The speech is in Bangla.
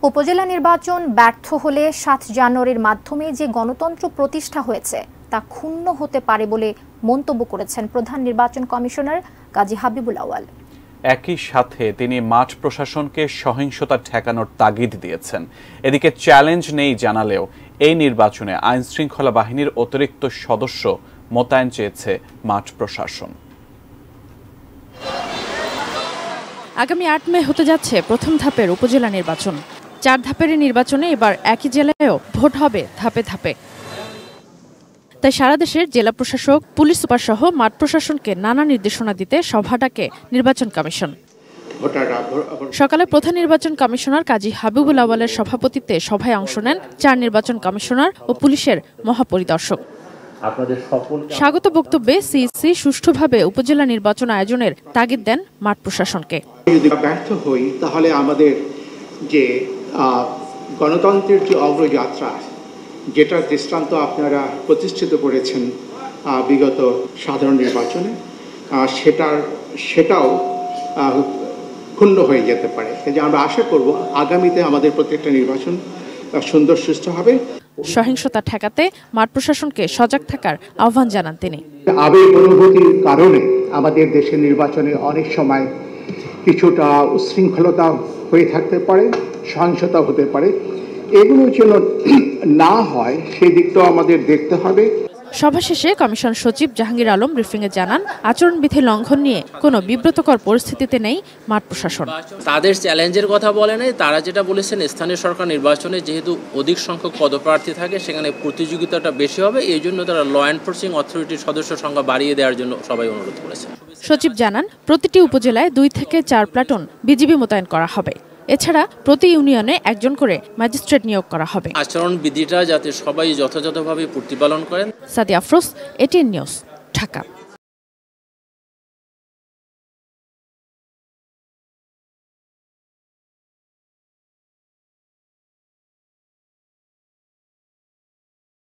উপজেলা নির্বাচন ব্যর্থ হলে ৭ জানুয়ারির মাধ্যমে যে গণতন্ত্র প্রতিষ্ঠা হয়েছে তা ক্ষুণ্ণ হতে পারে বলে মন্তব্য করেছেন প্রধান নির্বাচন কমিশনার কাজী হাবিবুল আউয়াল। একই সাথে তিনি মাঠ প্রশাসনকে সহিংসতা ঠেকানোর তাগিদ দিয়েছেন। এদিকে চ্যালেঞ্জ নেই জানালেও এই নির্বাচনে আইনশৃঙ্খলা বাহিনীর অতিরিক্ত সদস্য মোতায়েন চেয়েছে মাঠ প্রশাসন। আগামী ৮ মে হতে যাচ্ছে প্রথম ধাপের উপজেলা নির্বাচন। ৪ ধাপের নির্বাচনে এবার একই জেলায়ও ভোট হবে ধাপে ধাপে। তাই সারা দেশের জেলা প্রশাসক, পুলিশ সুপার সহ মাঠ প্রশাসনকে নানা নির্দেশনা দিতে সভা ডাকে নির্বাচন কমিশন। সকালে প্রধান নির্বাচন কমিশনার কাজী হাবিবুল আউয়ালের সভাপতিত্বে সভায় অংশ নেন ৪ নির্বাচন কমিশনার ও পুলিশের মহাপরিদর্শক। স্বাগত বক্তব্যে সিইসি সুষ্ঠুভাবে উপজেলা নির্বাচন আয়োজনের তাগিদ দেন মাঠ প্রশাসনকে। যদি ব্যর্থ হই তাহলে আমাদের যে গণতন্ত্রের যে অগ্রযাত্রা, যেটার দৃষ্টান্ত আপনারা প্রতিষ্ঠিত করেছেন বিগত সাধারণ নির্বাচনে, সেটাও ক্ষুণ্ণ হয়ে যেতে পারে। যে আমরা আশা করব আগামীতে আমাদের প্রত্যেকটা নির্বাচন সুন্দর সুষ্ঠু হবে। সহিংসতা ঠেকাতে মাঠ প্রশাসনকে সজাগ থাকার আহ্বান জানান তিনি। আবেগ অনুভূতির কারণে আমাদের দেশের নির্বাচনে অনেক সময় কিছুটা উচ্ছৃঙ্খলতা হয়ে থাকতে পারে, সহিংসতা হতে পারে। এগুলো যেন না হয় সেই দিকটাও আমাদের দেখতে হবে। সভা শেষে কমিশন সচিব জাহাঙ্গীর আলম ব্রিফিংয়ে জানান, আচরণবিধি লঙ্ঘন নিয়ে কোনো বিব্রতকর পরিস্থিতিতে নেই মাঠ প্রশাসন। তাদের চ্যালেঞ্জের কথা বলে নাই, তারা যেটা বলেছেন স্থানীয় সরকার নির্বাচনে যেহেতু অধিক সংখ্যক পদপ্রার্থী থাকে সেখানে প্রতিযোগিতাটা বেশি হবে, এই জন্য তারা ল এনফোর্সিং অথরিটির সদস্য সংখ্যা বাড়িয়ে দেওয়ার জন্য সবাই অনুরোধ করেছেন। সচিব জানান, প্রতিটি উপজেলায় 2 থেকে 4 প্লাটুন বিজিবি মোতায়েন করা হবে। এছাড়া প্রতি ইউনিয়নে একজন করে ম্যাজিস্ট্রেট নিয়োগ করা হবে। আচরণবিধিটা যাতে সবাই যথাযথভাবে প্রতিপালন করেন। Sadia Afroz, ATN news, Dhaka.